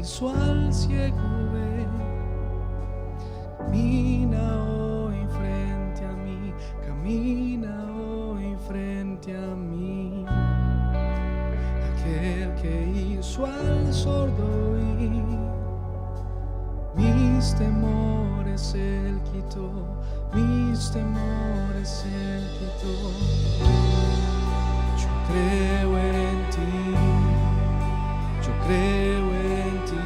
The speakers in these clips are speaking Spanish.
hizo al ciego ver. Camina hoy frente a mí, camina hoy frente a mí. Aquel que hizo al sordo oír, mis temores Él quitó, mis temores Él quitó. Yo creo en ti, yo creo en ti,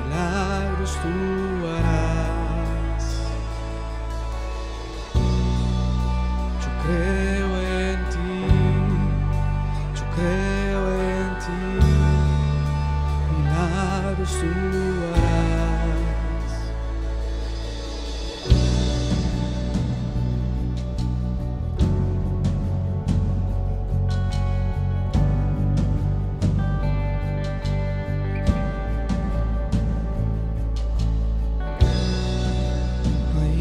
milagros tú harás. Yo creo en ti, yo creo en ti, milagros tú harás.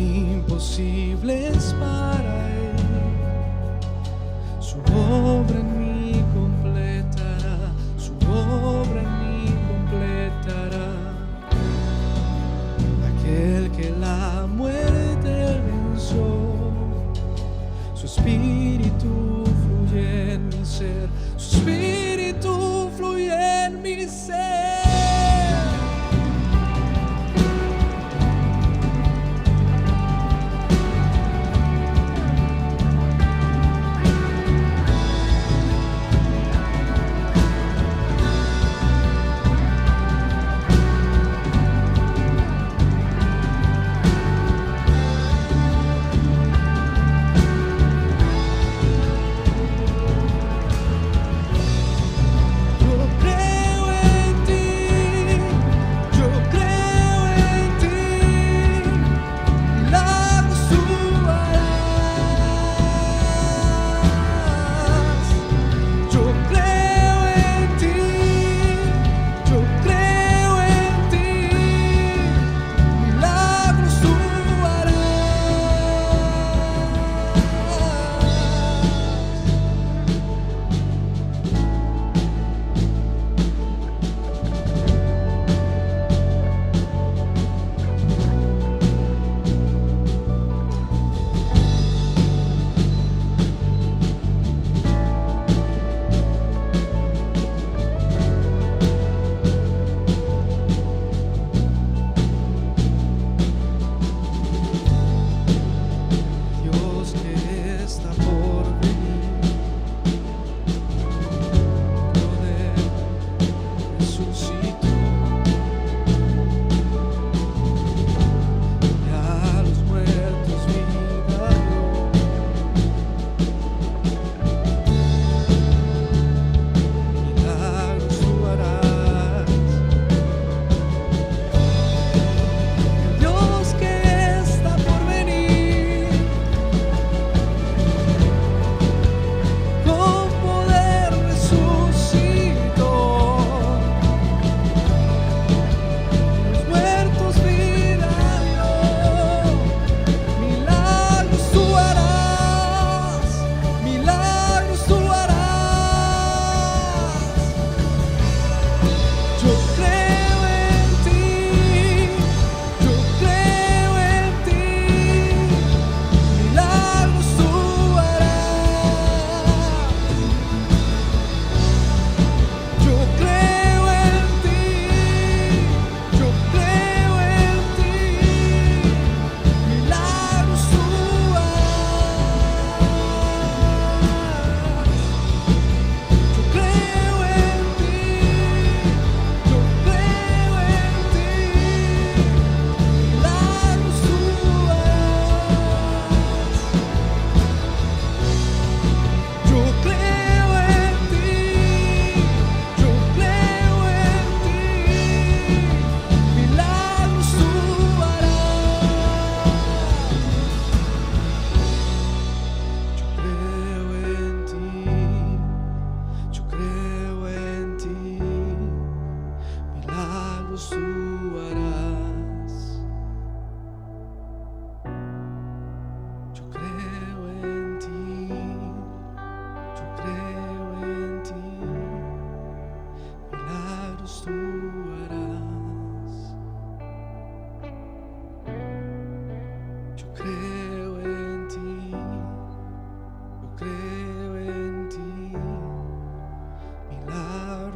Imposibles para Él, su obra en mí completará, su obra en mí completará. Aquel que la muerte venció, su espíritu fluye en mi ser, su espíritu fluye en mi ser. Yo creo en ti.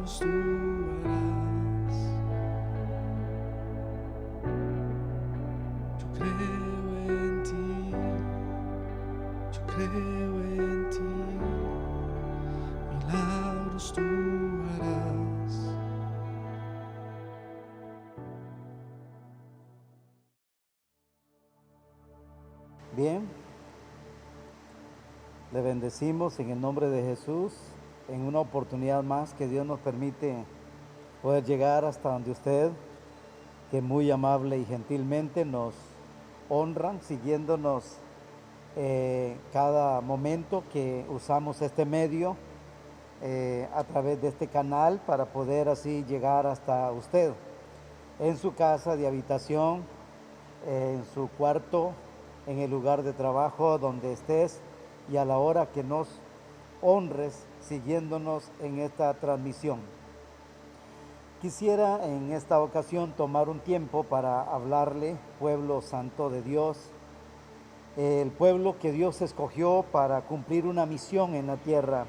milagros tú harás. Yo creo en ti, yo creo en ti, milagros tú harás. Bien, le bendecimos en el nombre de Jesús en una oportunidad más que Dios nos permite poder llegar hasta donde usted, que muy amable y gentilmente nos honran siguiéndonos cada momento que usamos este medio a través de este canal para poder así llegar hasta usted en su casa de habitación, en su cuarto, en el lugar de trabajo donde estés y a la hora que nos honres siguiéndonos en esta transmisión. Quisiera en esta ocasión tomar un tiempo para hablarle, pueblo santo de Dios, el pueblo que Dios escogió para cumplir una misión en la tierra.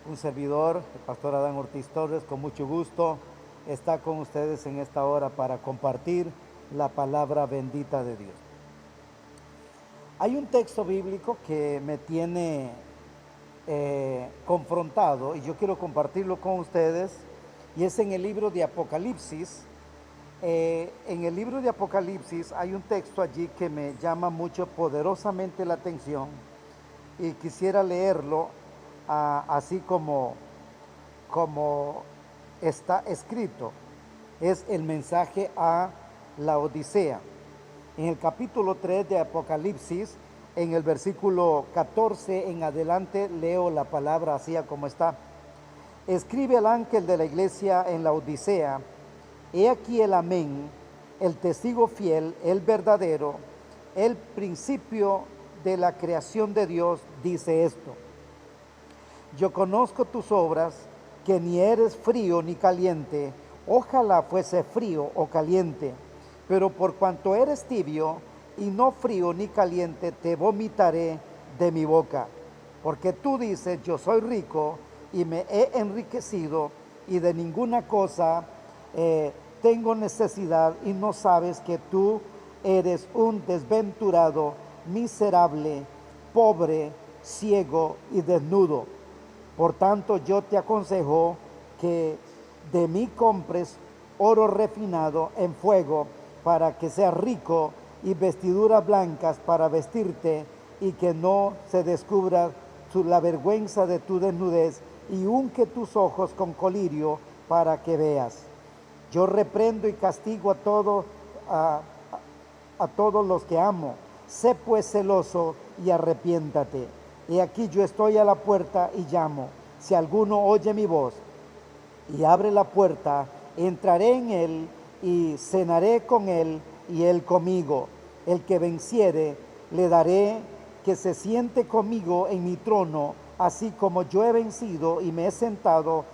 Un servidor, el pastor Adán Ortiz Torres, con mucho gusto está con ustedes en esta hora para compartir la palabra bendita de Dios. Hay un texto bíblico que me tiene confrontado y yo quiero compartirlo con ustedes, y es en el libro de Apocalipsis. En el libro de Apocalipsis hay un texto allí que me llama mucho poderosamente la atención y quisiera leerlo así como está escrito. Es el mensaje a la Odisea. En el capítulo 3 de Apocalipsis, en el versículo 14 en adelante, leo la palabra así como está. Escribe al ángel de la iglesia en la Odisea: he aquí el amén, el testigo fiel, el verdadero, el principio de la creación de Dios, dice esto: yo conozco tus obras, que ni eres frío ni caliente. Ojalá fuese frío o caliente, pero por cuanto eres tibio y no frío ni caliente, te vomitaré de mi boca. Porque tú dices: yo soy rico y me he enriquecido y de ninguna cosa tengo necesidad, y no sabes que tú eres un desventurado, miserable, pobre, ciego y desnudo. Por tanto, yo te aconsejo que de mí compres oro refinado en fuego, para que seas rico, y vestiduras blancas para vestirte, y que no se descubra la vergüenza de tu desnudez, y unge tus ojos con colirio para que veas. Yo reprendo y castigo a todos los que amo. Sé pues celoso y arrepiéntate. He aquí yo estoy a la puerta y llamo. Si alguno oye mi voz y abre la puerta, entraré en él y cenaré con él y él conmigo. El que venciere, le daré que se siente conmigo en mi trono, así como yo he vencido y me he sentado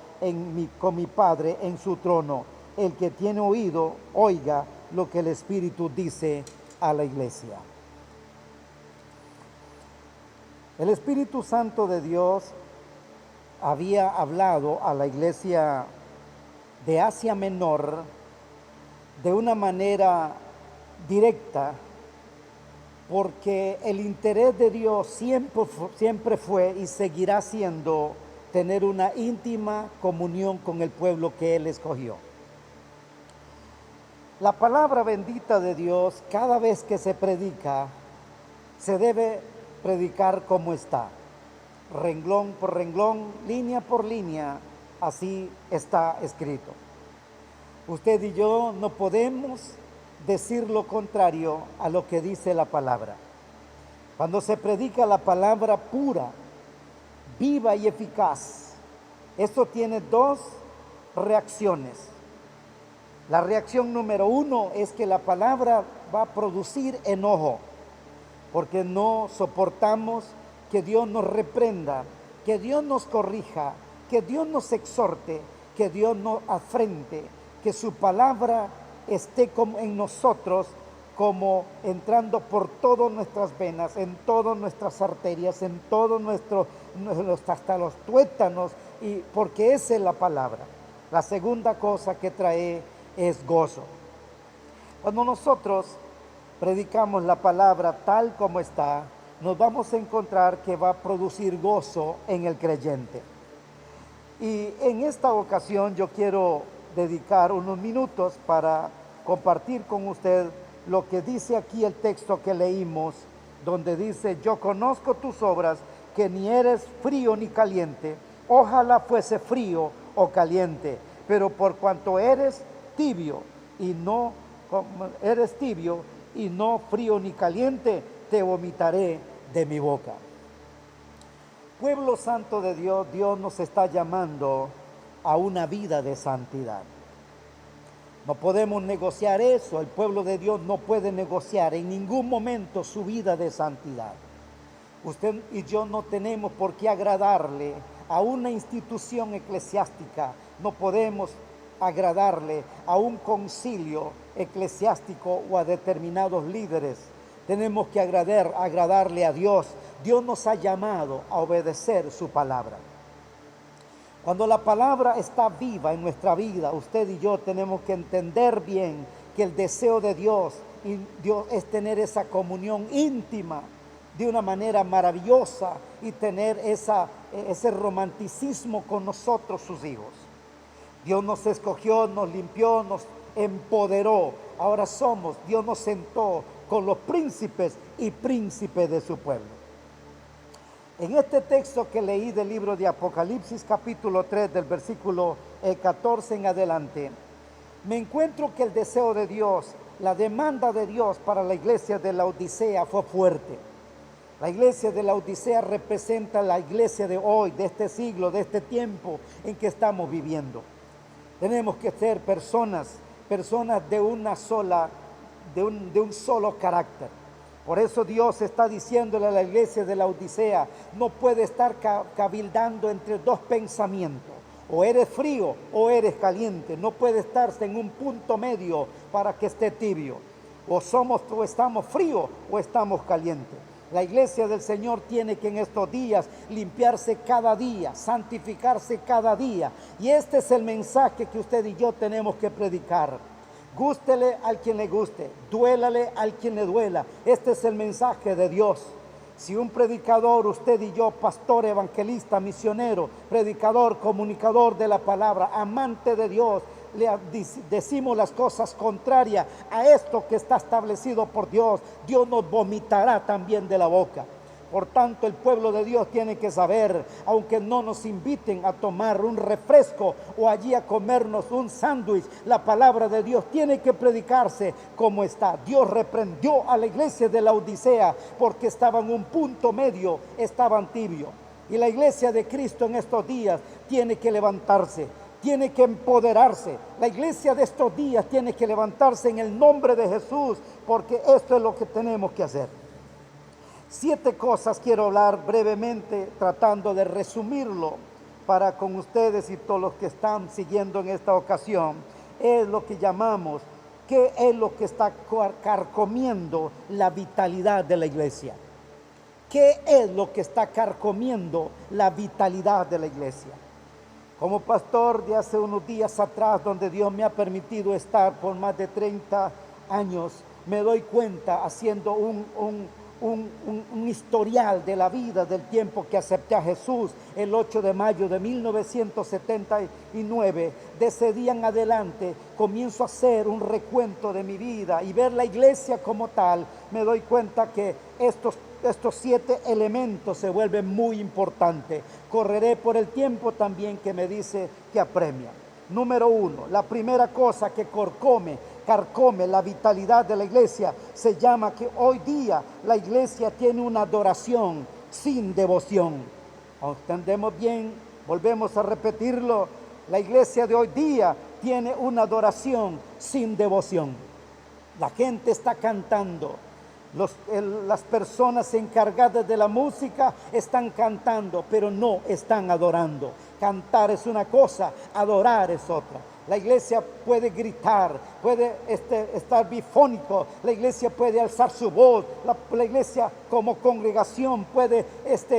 con mi Padre en su trono. El que tiene oído, oiga lo que el Espíritu dice a la iglesia. El Espíritu Santo de Dios había hablado a la iglesia de Asia Menor de una manera directa, porque el interés de Dios siempre fue y seguirá siendo tener una íntima comunión con el pueblo que Él escogió. La palabra bendita de Dios, cada vez que se predica, se debe predicar como está, renglón por renglón, línea por línea, así está escrito. Usted y yo no podemos decir lo contrario a lo que dice la palabra. Cuando se predica la palabra pura, viva y eficaz, esto tiene dos reacciones. La reacción número uno es que la palabra va a producir enojo, porque no soportamos que Dios nos reprenda, que Dios nos corrija, que Dios nos exhorte, que Dios nos afrente, que su palabra esté en nosotros, como entrando por todas nuestras venas, en todas nuestras arterias, en todos hasta los tuétanos, y porque esa es la palabra. La segunda cosa que trae es gozo. Cuando nosotros predicamos la palabra tal como está, nos vamos a encontrar que va a producir gozo en el creyente. Y en esta ocasión yo quiero dedicar unos minutos para compartir con usted lo que dice aquí el texto que leímos, donde dice: yo conozco tus obras, que ni eres frío ni caliente. Ojalá fuese frío o caliente, pero por cuanto eres tibio y no frío ni caliente, te vomitaré de mi boca. Pueblo santo de Dios, Dios nos está llamando a una vida de santidad. No podemos negociar eso. El pueblo de Dios no puede negociar en ningún momento su vida de santidad. Usted y yo no tenemos por qué agradarle a una institución eclesiástica. No podemos agradarle a un concilio eclesiástico o a determinados líderes. Tenemos que agradarle a Dios. Dios nos ha llamado a obedecer su palabra. Cuando la palabra está viva en nuestra vida, usted y yo tenemos que entender bien que el deseo de Dios es tener esa comunión íntima de una manera maravillosa y tener ese romanticismo con nosotros, sus hijos. Dios nos escogió, nos limpió, nos empoderó. Ahora Dios nos sentó con los príncipes y príncipes de su pueblo. En este texto que leí del libro de Apocalipsis, capítulo 3, del versículo 14 en adelante, me encuentro que el deseo de Dios, la demanda de Dios para la iglesia de la Odisea fue fuerte. La iglesia de la Odisea representa la iglesia de hoy, de este siglo, de este tiempo en que estamos viviendo. Tenemos que ser personas de un solo carácter. Por eso Dios está diciéndole a la iglesia de la Odisea: no puede estar cabildando entre dos pensamientos. O eres frío o eres caliente. No puede estarse en un punto medio para que esté tibio. O estamos fríos o estamos calientes. La iglesia del Señor tiene que en estos días limpiarse cada día, santificarse cada día. Y este es el mensaje que usted y yo tenemos que predicar. Gústele al quien le guste, duélale al quien le duela. Este es el mensaje de Dios. Si un predicador, usted y yo, pastor, evangelista, misionero, predicador, comunicador de la palabra, amante de Dios, le decimos las cosas contrarias a esto que está establecido por Dios, Dios nos vomitará también de la boca. Por tanto, el pueblo de Dios tiene que saber, aunque no nos inviten a tomar un refresco o allí a comernos un sándwich, la palabra de Dios tiene que predicarse como está. Dios reprendió a la iglesia de la Odisea porque estaban en un punto medio, estaban tibios. Y la iglesia de Cristo en estos días tiene que levantarse, tiene que empoderarse. La iglesia de estos días tiene que levantarse en el nombre de Jesús, porque esto es lo que tenemos que hacer. 7 cosas quiero hablar brevemente, tratando de resumirlo para con ustedes y todos los que están siguiendo en esta ocasión. Es lo que llamamos, ¿qué es lo que está carcomiendo la vitalidad de la iglesia? ¿Qué es lo que está carcomiendo la vitalidad de la iglesia? Como pastor de hace unos días atrás, donde Dios me ha permitido estar por más de 30 años, me doy cuenta, haciendo un historial de la vida, del tiempo que acepté a Jesús el 8 de mayo de 1979, de ese día en adelante comienzo a hacer un recuento de mi vida y ver la iglesia como tal. Me doy cuenta que estos 7 elementos se vuelven muy importantes. Correré por el tiempo también que me dice que apremia. Número 1, la primera cosa que carcome la vitalidad de la iglesia se llama que hoy día la iglesia tiene una adoración sin devoción. ¿Entendemos bien? Volvemos a repetirlo. La iglesia de hoy día tiene una adoración sin devoción. La gente está cantando. Las personas encargadas de la música están cantando, pero no están adorando. Cantar es una cosa, adorar es otra. La iglesia puede gritar, puede estar bifónico, la iglesia puede alzar su voz, la iglesia como congregación puede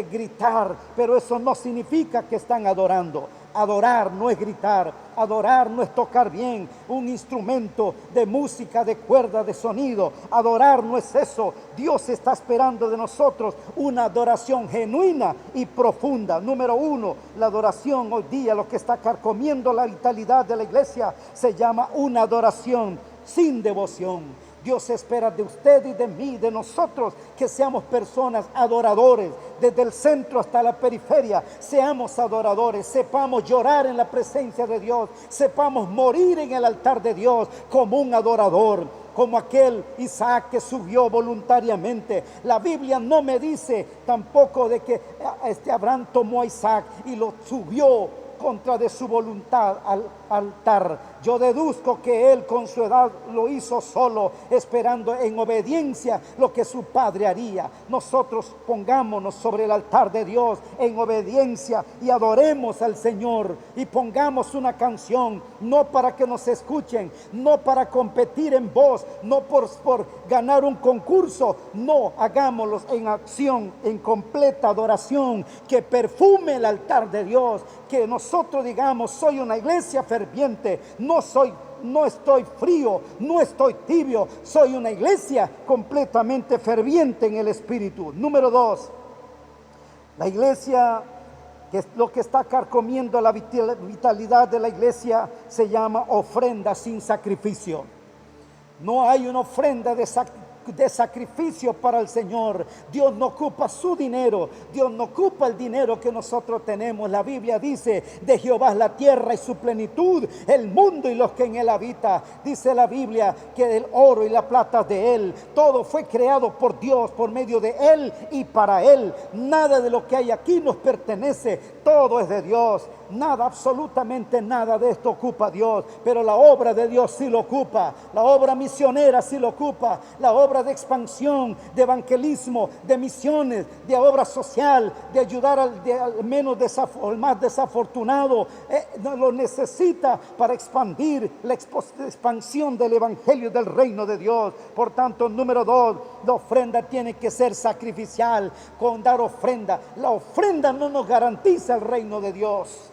gritar, pero eso no significa que están adorando. Adorar no es gritar, adorar no es tocar bien un instrumento de música, de cuerda, de sonido. Adorar no es eso. Dios está esperando de nosotros una adoración genuina y profunda. Número uno, la adoración hoy día, lo que está carcomiendo la vitalidad de la iglesia, se llama una adoración sin devoción. Dios espera de usted y de mí, de nosotros, que seamos personas adoradores, desde el centro hasta la periferia. Seamos adoradores, sepamos llorar en la presencia de Dios, sepamos morir en el altar de Dios como un adorador, como aquel Isaac que subió voluntariamente. La Biblia no me dice tampoco de que Abraham tomó a Isaac y lo subió contra de su voluntad al altar. Yo deduzco que él con su edad lo hizo solo, esperando en obediencia lo que su padre haría. Nosotros pongámonos sobre el altar de Dios en obediencia y adoremos al Señor y pongamos una canción, no para que nos escuchen, no para competir en voz, no por ganar un concurso. No, hagámoslos en acción, en completa adoración, que perfume el altar de Dios, que nosotros digamos: soy una iglesia ferviente, no estoy frío, no estoy tibio, soy una iglesia completamente ferviente en el Espíritu. Número dos, la iglesia, que es lo que está carcomiendo la vitalidad de la iglesia, se llama ofrenda sin sacrificio. No hay una ofrenda de sacrificio para el Señor. Dios no ocupa su dinero, Dios no ocupa el dinero que nosotros tenemos. La Biblia dice: de Jehová es la tierra y su plenitud, el mundo y los que en él habitan. Dice la Biblia que el oro y la plata de él, todo fue creado por Dios, por medio de él y para él. Nada de lo que hay aquí nos pertenece, todo es de Dios. Nada, absolutamente nada de esto ocupa Dios, pero la obra de Dios sí lo ocupa. La obra misionera sí lo ocupa. La obra de expansión, de evangelismo, de misiones, de obra social, de ayudar al más desafortunado, lo necesita para expandir la expansión del evangelio del reino de Dios. Por tanto, número dos, la ofrenda tiene que ser sacrificial, con dar ofrenda. La ofrenda no nos garantiza el reino de Dios.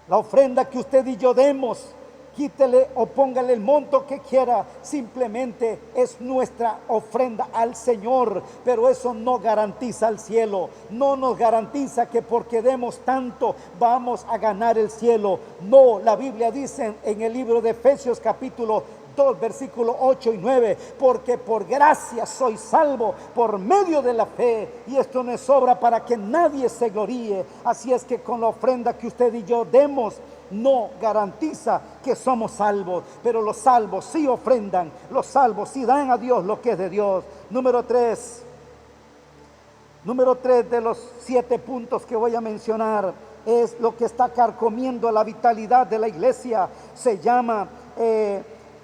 La ofrenda que usted y yo demos, quítele o póngale el monto que quiera, simplemente es nuestra ofrenda al Señor, pero eso no garantiza el cielo. No nos garantiza que porque demos tanto vamos a ganar el cielo. No, la Biblia dice en el libro de Efesios capítulo 2, versículos 8 y 9, porque por gracia soy salvo por medio de la fe, y esto no es obra para que nadie se gloríe. Así es que con la ofrenda que usted y yo demos, no garantiza que somos salvos, pero los salvos sí ofrendan, los salvos sí dan a Dios lo que es de Dios. Número tres de los 7 puntos que voy a mencionar es lo que está carcomiendo la vitalidad de la iglesia. Se llama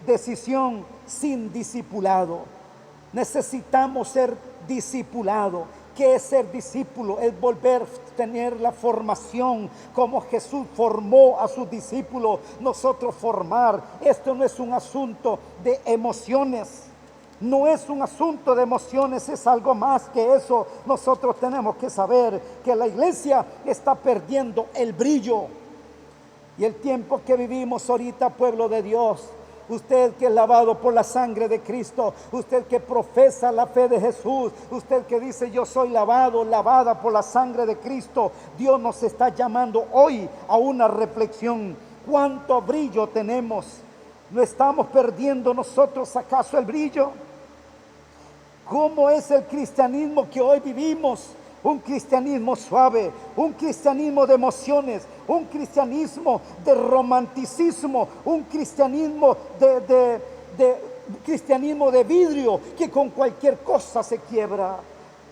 decisión sin discipulado. Necesitamos ser discipulados. ¿Qué es ser discípulo? Es volver a tener la formación como Jesús formó a sus discípulos. Nosotros formar. Esto no es un asunto de emociones. No es un asunto de emociones, es algo más que eso. Nosotros tenemos que saber que la iglesia está perdiendo el brillo. Y el tiempo que vivimos ahorita, pueblo de Dios, usted que es lavado por la sangre de Cristo, usted que profesa la fe de Jesús, usted que dice: yo soy lavada por la sangre de Cristo, Dios nos está llamando hoy a una reflexión. ¿Cuánto brillo tenemos? ¿No estamos perdiendo nosotros acaso el brillo? ¿Cómo es el cristianismo que hoy vivimos? Un cristianismo suave, un cristianismo de emociones, un cristianismo de romanticismo, un cristianismo cristianismo de vidrio que con cualquier cosa se quiebra.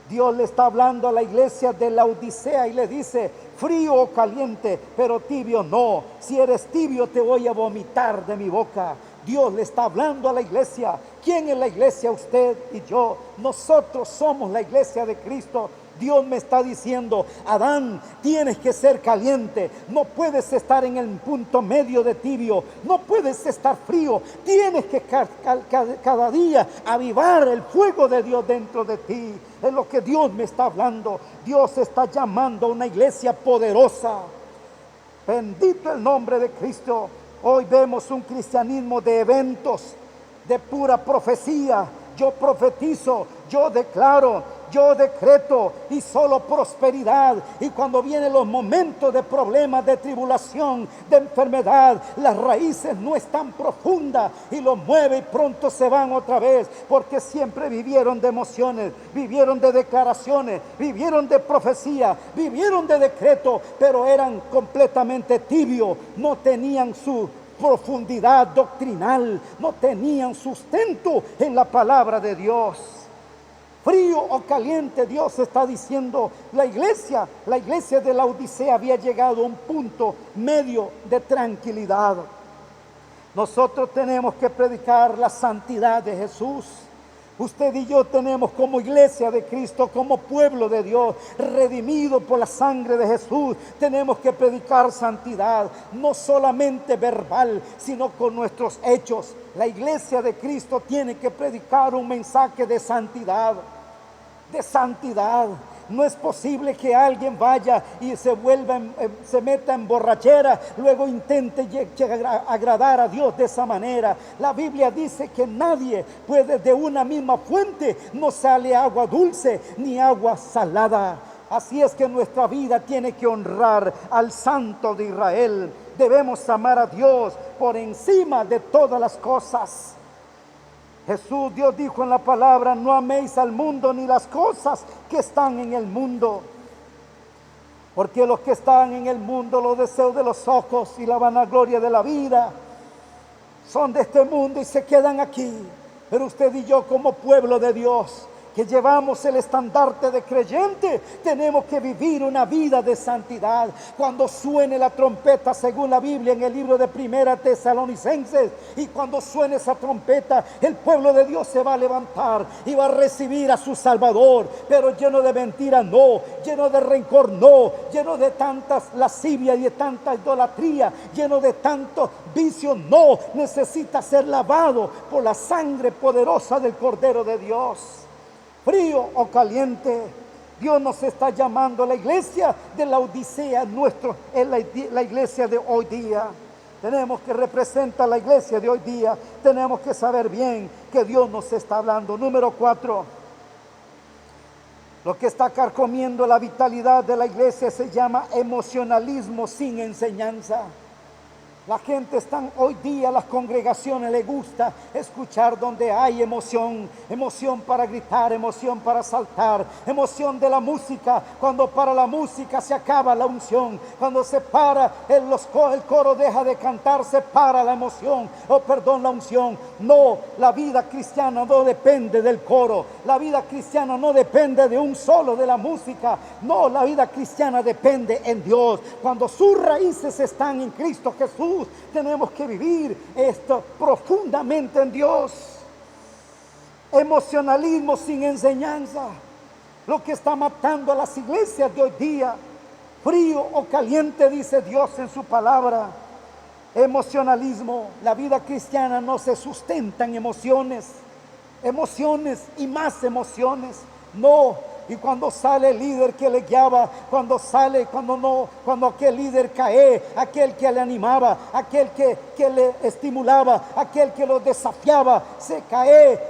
Dios le está hablando a la iglesia de Laodicea y le dice: frío o caliente, pero tibio no. Si eres tibio, te voy a vomitar de mi boca. Dios le está hablando a la iglesia. ¿Quién es la iglesia? Usted y yo. Nosotros somos la iglesia de Cristo. Dios me está diciendo: Adán, tienes que ser caliente, no puedes estar en el punto medio de tibio, no puedes estar frío, tienes que cada día avivar el fuego de Dios dentro de ti. Es lo que Dios me está hablando. Dios está llamando a una iglesia poderosa, Bendito el nombre de Cristo. Hoy vemos un cristianismo de eventos, de pura profecía. Yo profetizo, yo declaro, yo decreto, y solo prosperidad. Y cuando vienen los momentos de problemas, de tribulación, de enfermedad, las raíces no están profundas y los mueve y pronto se van otra vez, porque siempre vivieron de emociones, vivieron de declaraciones, vivieron de profecía, vivieron de decreto, pero eran completamente tibios, no tenían su profundidad doctrinal, no tenían sustento en la palabra de Dios. Frío o caliente, Dios está diciendo, la iglesia de la Odisea había llegado a un punto medio de tranquilidad. Nosotros tenemos que predicar la santidad de Jesús. Usted y yo tenemos, como iglesia de Cristo, como pueblo de Dios, redimido por la sangre de Jesús, tenemos que predicar santidad, no solamente verbal, sino con nuestros hechos. La iglesia de Cristo tiene que predicar un mensaje de santidad, de santidad. No es posible que alguien vaya y se meta en borrachera, luego intente agradar a Dios de esa manera. La Biblia dice que nadie puede, de una misma fuente no sale agua dulce ni agua salada. Así es que nuestra vida tiene que honrar al Santo de Israel. Debemos amar a Dios por encima de todas las cosas. Jesús, Dios dijo en la palabra, no améis al mundo ni las cosas que están en el mundo. Porque los que están en el mundo, los deseos de los ojos y la vanagloria de la vida, son de este mundo y se quedan aquí. Pero usted y yo, como pueblo de Dios, que llevamos el estandarte de creyente, tenemos que vivir una vida de santidad. Cuando suene la trompeta, según la Biblia en el libro de Primera Tesalonicenses, y cuando suene esa trompeta, el pueblo de Dios se va a levantar y va a recibir a su Salvador, pero lleno de mentira no, lleno de rencor no, lleno de tantas lascivias y de tanta idolatría, lleno de tantos vicios no. Necesita ser lavado por la sangre poderosa del Cordero de Dios. Frío o caliente, Dios nos está llamando a la iglesia de la Odisea, la iglesia de hoy día. Tenemos que representar la iglesia de hoy día. Tenemos que saber bien que Dios nos está hablando. Número 4, lo que está carcomiendo la vitalidad de la iglesia se llama emocionalismo sin enseñanza. La gente está hoy día, las congregaciones les gusta escuchar donde hay emoción, emoción para gritar, emoción para saltar, emoción de la música. Cuando para la música se acaba la unción, cuando se para el coro deja de cantar, se para la emoción, la unción. No, la vida cristiana no depende del coro, la vida cristiana no depende de un solo de la música. No, la vida cristiana depende en Dios. Cuando sus raíces están en Cristo Jesús, tenemos que vivir esto profundamente en Dios. Emocionalismo sin enseñanza, lo que está matando a las iglesias de hoy día. Frío o caliente, dice Dios en su palabra. Emocionalismo. La vida cristiana no se sustenta en emociones y más emociones. No. Y cuando sale el líder que le guiaba, cuando aquel líder cae, aquel que le animaba, aquel que le estimulaba, aquel que lo desafiaba,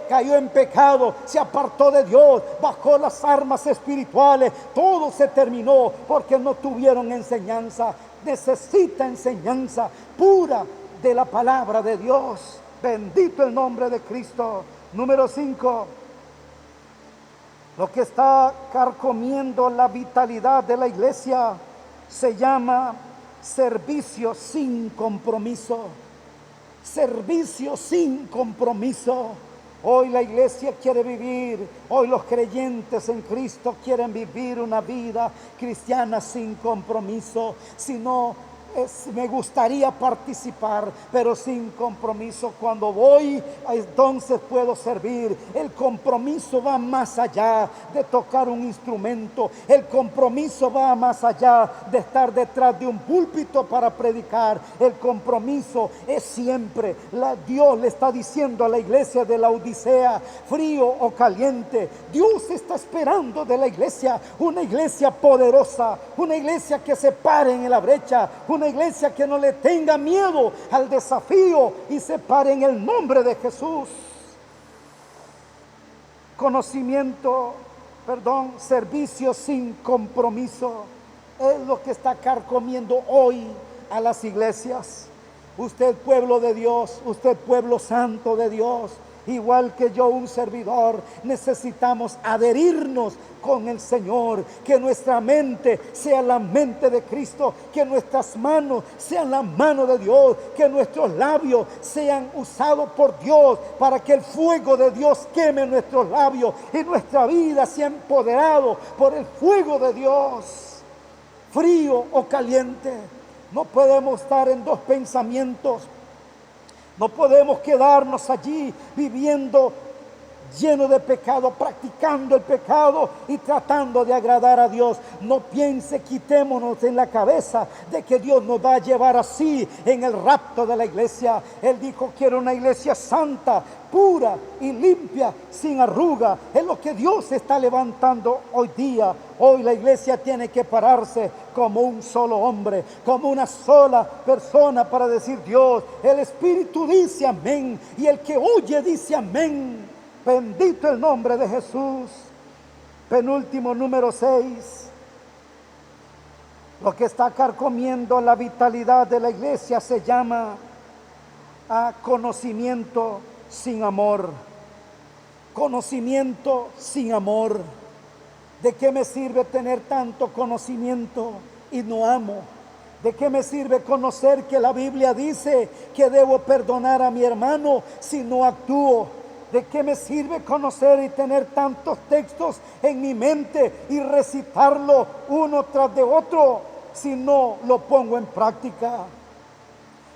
cayó en pecado, se apartó de Dios, bajó las armas espirituales, todo se terminó porque no tuvieron enseñanza. Necesita enseñanza pura de la palabra de Dios. Bendito el nombre de Cristo. Número 5. Lo que está carcomiendo la vitalidad de la iglesia se llama servicio sin compromiso. Servicio sin compromiso. Hoy la iglesia quiere vivir, hoy los creyentes en Cristo quieren vivir una vida cristiana sin compromiso. Me gustaría participar, pero sin compromiso. Cuando voy, entonces puedo servir. El compromiso va más allá de tocar un instrumento. El compromiso va más allá de estar detrás de un púlpito para predicar. El compromiso es siempre. Dios le está diciendo a la iglesia de la Odisea, frío o caliente, Dios está esperando de la iglesia una iglesia poderosa, una iglesia que se pare en la brecha, una una iglesia que no le tenga miedo al desafío y se pare en el nombre de Jesús. Servicio sin compromiso es lo que está carcomiendo hoy a las iglesias. Usted, pueblo de Dios, usted, pueblo santo de Dios, igual que yo, un servidor, necesitamos adherirnos con el Señor, que nuestra mente sea la mente de Cristo, que nuestras manos sean la mano de Dios, que nuestros labios sean usados por Dios para que el fuego de Dios queme nuestros labios y nuestra vida sea empoderado por el fuego de Dios, frío o caliente. No podemos estar en dos pensamientos. No podemos quedarnos allí viviendo lleno de pecado, practicando el pecado y tratando de agradar a Dios. No piense, quitémonos en la cabeza de que Dios nos va a llevar así en el rapto de la iglesia. Él dijo: quiero una iglesia santa, pura y limpia, sin arruga. Es lo que Dios está levantando hoy día. Hoy la iglesia tiene que pararse como un solo hombre, como una sola persona para decir: Dios, el Espíritu dice amén, y el que oye dice amén. Bendito el nombre de Jesús. Penúltimo, número 6. Lo que está carcomiendo la vitalidad de la iglesia se llama conocimiento sin amor. Conocimiento sin amor. ¿De qué me sirve tener tanto conocimiento y no amo? ¿De qué me sirve conocer que la Biblia dice que debo perdonar a mi hermano si no actúo? ¿De qué me sirve conocer y tener tantos textos en mi mente y recitarlo uno tras de otro si no lo pongo en práctica?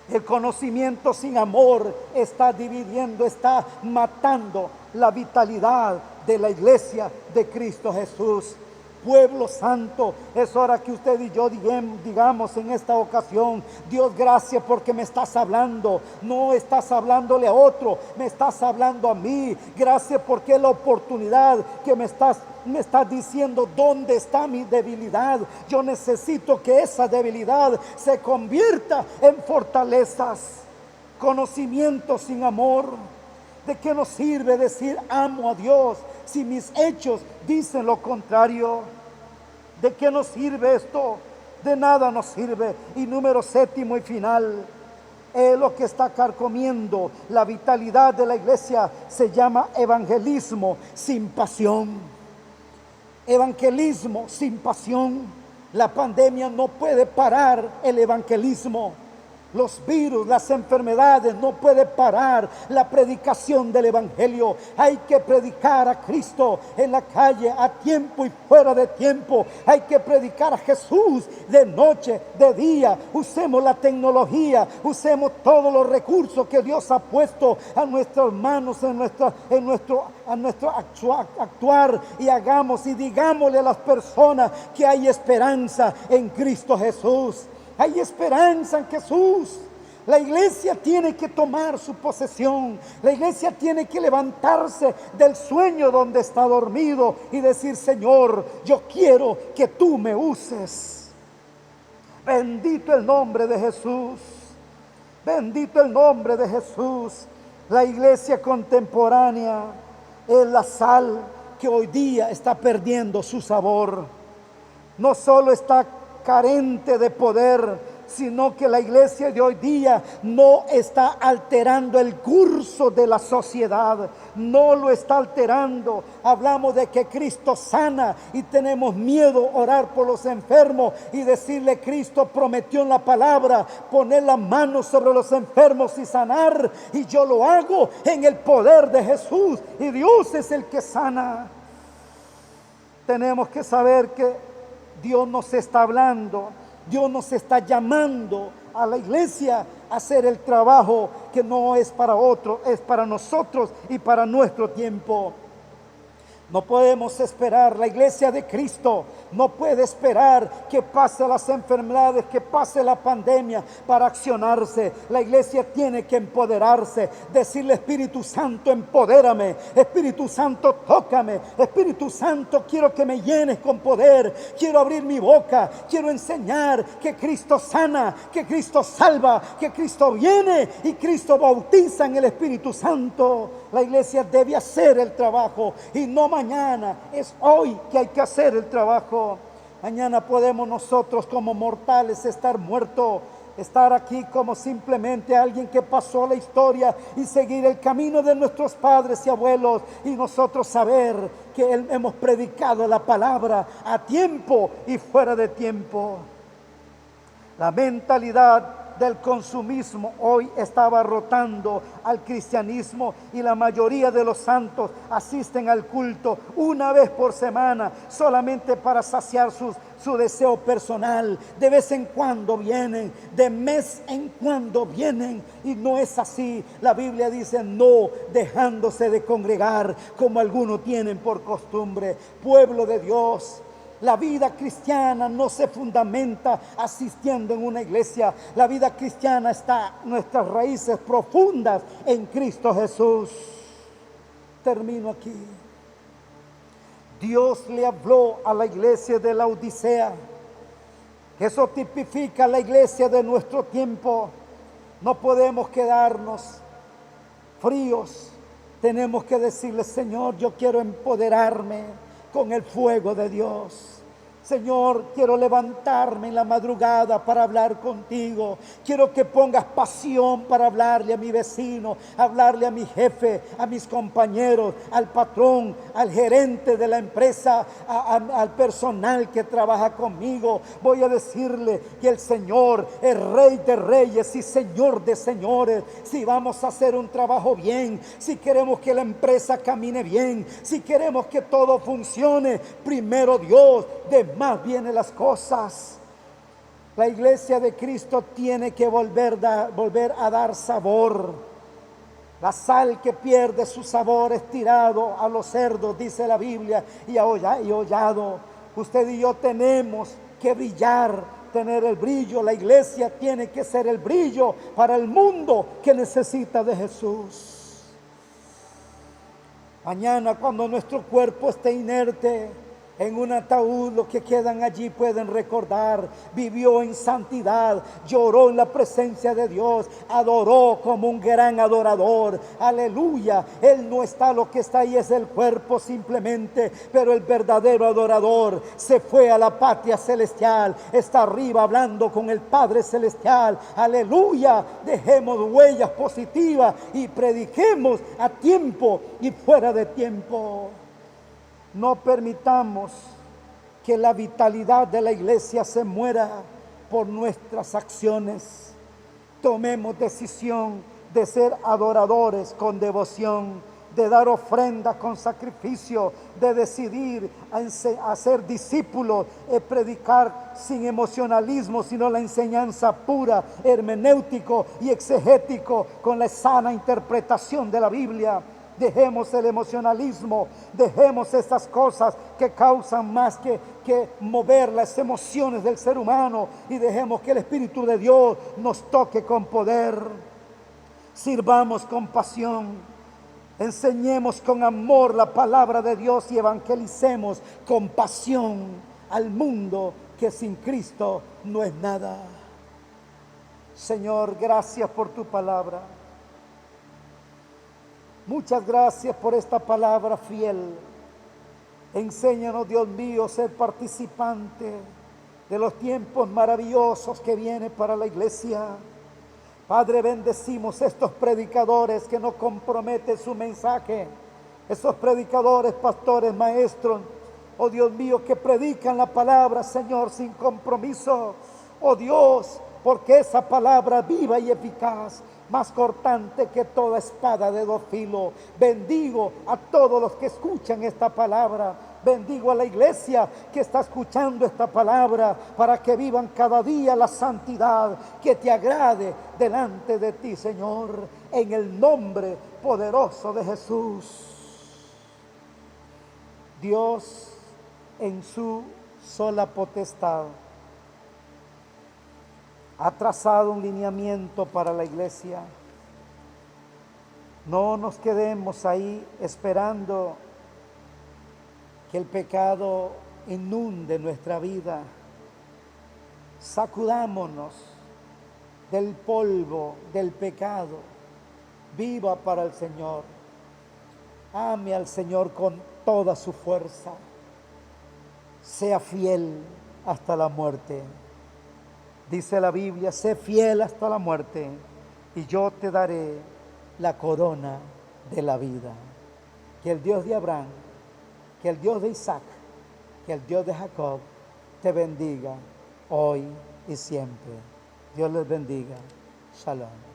El conocimiento sin amor está dividiendo, está matando la vitalidad de la iglesia de Cristo Jesús. Pueblo santo, es hora que usted y yo digamos en esta ocasión: Dios, gracias porque me estás hablando. No estás hablándole a otro, me estás hablando a mí. Gracias porque es la oportunidad que me estás diciendo dónde está mi debilidad. Yo necesito que esa debilidad se convierta en fortalezas. Conocimiento sin amor. ¿De qué nos sirve decir amo a Dios si mis hechos dicen lo contrario? ¿De qué nos sirve esto? De nada nos sirve. Y número 7 y final, lo que está carcomiendo la vitalidad de la iglesia se llama evangelismo sin pasión. Evangelismo sin pasión. La pandemia no puede parar el evangelismo. Los virus, las enfermedades no pueden parar la predicación del evangelio. Hay que predicar a Cristo en la calle, a tiempo y fuera de tiempo. Hay que predicar a Jesús de noche, de día. Usemos la tecnología, usemos todos los recursos que Dios ha puesto a nuestras manos, a nuestro actuar, y hagamos y digámosle a las personas que hay esperanza en Cristo Jesús. Hay esperanza en Jesús. La iglesia tiene que tomar su posesión. La iglesia tiene que levantarse del sueño donde está dormido y decir: Señor, yo quiero que tú me uses. Bendito el nombre de Jesús. Bendito el nombre de Jesús. La iglesia contemporánea es la sal que hoy día está perdiendo su sabor. No solo está carente de poder, sino que la iglesia de hoy día no está alterando el curso de la sociedad, no lo está alterando. Hablamos de que Cristo sana y tenemos miedo orar por los enfermos y decirle: Cristo prometió en la palabra poner la mano sobre los enfermos y sanar, y yo lo hago en el poder de Jesús, y Dios es el que sana. Tenemos que saber que Dios nos está hablando, Dios nos está llamando a la iglesia a hacer el trabajo que no es para otro, es para nosotros y para nuestro tiempo. No podemos esperar, la iglesia de Cristo no puede esperar que pase las enfermedades, que pase la pandemia para accionarse. La iglesia tiene que empoderarse, decirle: Espíritu Santo, empodérame, Espíritu Santo, tócame, Espíritu Santo, quiero que me llenes con poder, quiero abrir mi boca, quiero enseñar que Cristo sana, que Cristo salva, que Cristo viene y Cristo bautiza en el Espíritu Santo. La iglesia debe hacer el trabajo y no mañana, es hoy que hay que hacer el trabajo. Mañana podemos nosotros como mortales estar muertos, estar aquí como simplemente alguien que pasó la historia y seguir el camino de nuestros padres y abuelos, y nosotros saber que hemos predicado la palabra a tiempo y fuera de tiempo. La mentalidad del consumismo hoy está abarrotando al cristianismo, y la mayoría de los santos asisten al culto una vez por semana solamente para saciar su deseo personal. De vez en cuando vienen, de mes en cuando vienen, y no es así. La Biblia dice: no dejándose de congregar como algunos tienen por costumbre. Pueblo de Dios, la vida cristiana no se fundamenta asistiendo en una iglesia. La vida cristiana está, nuestras raíces profundas en Cristo Jesús. Termino aquí. Dios le habló a la iglesia de la Odisea, que eso tipifica la iglesia de nuestro tiempo. No podemos quedarnos fríos. Tenemos que decirle: Señor, yo quiero empoderarme con el fuego de Dios. Señor, quiero levantarme en la madrugada para hablar contigo. Quiero que pongas pasión para hablarle a mi vecino, hablarle a mi jefe, a mis compañeros, al patrón, al gerente de la empresa, al personal que trabaja conmigo. Voy a decirle que el Señor es Rey de reyes y Señor de señores. Si vamos a hacer un trabajo bien, si queremos que la empresa camine bien, si queremos que todo funcione, primero Dios, más vienen las cosas. La iglesia de Cristo tiene que volver a dar sabor. La sal que pierde su sabor es tirado a los cerdos, dice la Biblia, y hollado. Usted y yo tenemos que brillar, tener el brillo. La iglesia tiene que ser el brillo para el mundo que necesita de Jesús. Mañana, cuando nuestro cuerpo esté inerte en un ataúd, los que quedan allí pueden recordar: vivió en santidad, lloró en la presencia de Dios, adoró como un gran adorador. Aleluya. Él no está, lo que está ahí es el cuerpo simplemente, pero el verdadero adorador se fue a la patria celestial, está arriba hablando con el Padre celestial. Aleluya. Dejemos huellas positivas y prediquemos a tiempo y fuera de tiempo. No permitamos que la vitalidad de la iglesia se muera por nuestras acciones. Tomemos decisión de ser adoradores con devoción, de dar ofrenda con sacrificio, de decidir a ser discípulos, predicar sin emocionalismo, sino la enseñanza pura, hermenéutico y exegético, con la sana interpretación de la Biblia. Dejemos el emocionalismo, dejemos estas cosas que causan más que mover las emociones del ser humano, y dejemos que el Espíritu de Dios nos toque con poder. Sirvamos con pasión, enseñemos con amor la palabra de Dios y evangelicemos con pasión al mundo que sin Cristo no es nada. Señor, gracias por tu palabra. Muchas gracias por esta palabra fiel. Enséñanos, Dios mío, ser participante de los tiempos maravillosos que vienen para la iglesia. Padre, bendecimos estos predicadores que no comprometen su mensaje, esos predicadores, pastores, maestros, oh Dios mío, que predican la palabra, Señor, sin compromiso. Oh Dios, porque esa palabra viva y eficaz, más cortante que toda espada de dos filos. Bendigo a todos los que escuchan esta palabra. Bendigo a la iglesia que está escuchando esta palabra, para que vivan cada día la santidad que te agrade delante de ti, Señor, en el nombre poderoso de Jesús. Dios en su sola potestad ha trazado un lineamiento para la iglesia. No nos quedemos ahí esperando que el pecado inunde nuestra vida. Sacudámonos del polvo del pecado. Viva para el Señor. Ame al Señor con toda su fuerza. Sea fiel hasta la muerte. Dice la Biblia, sé fiel hasta la muerte y yo te daré la corona de la vida. Que el Dios de Abraham, que el Dios de Isaac, que el Dios de Jacob te bendiga hoy y siempre. Dios les bendiga. Shalom.